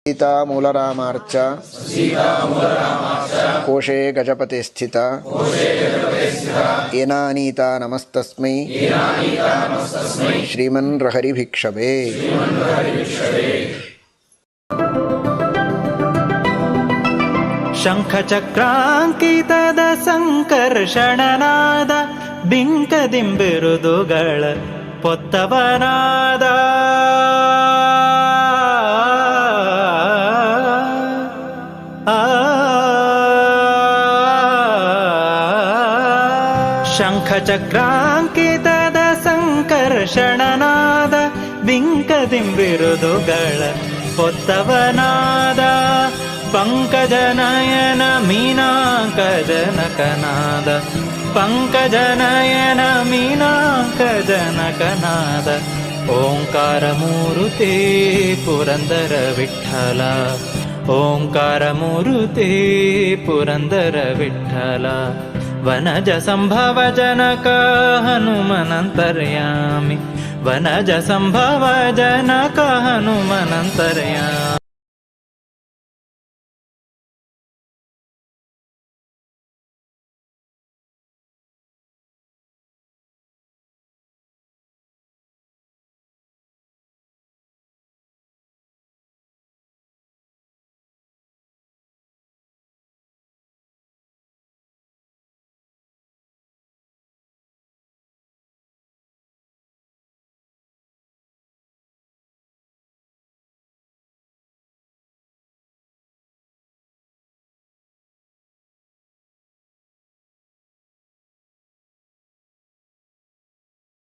सीतामूलरामार्च कोशे गजपते स्थित येनानीता नमस्तस्मै श्रीमन्हरिभिक्षवे। ಶಂಖಚಕ್ರಾಂಕಿತದ ಸಂಕರ್ಷಣನಾದ ಬಿಂಕದಿಂಬಿರುದುಗಳ ಪೊತ್ತವನಾದ ಶಂಖಚಕ್ರಾಂಕಿತದ ಸಂಕರ್ಷಣನಾದ ಬಿಂಕದಿಂಬಿರುದುಗಳ ಪೊತ್ತವನಾದ ಪಂಕಜನಯನ ಮೀನಾಂಕಜನಕನಾದ ಪಂಕಜನಯನ ಮೀನಾಂಕಜನಕನಾದ ಓಂಕಾರ ಮೂರುತಿ ಪುರಂದರ ವಿಠ್ಠಲ ಓಂಕಾರ ಮೂರುತಿ ಪುರಂದರ ವಿಠ್ಠಲ ವನಜ ಸಂಭವ ಜನಕ ಹನುಮನಂತರ್ಯಾಮಿ ವನಜ ಸಂಭವ ಜನಕ ಹನುಮನಂತರ್ಯಾಮಿ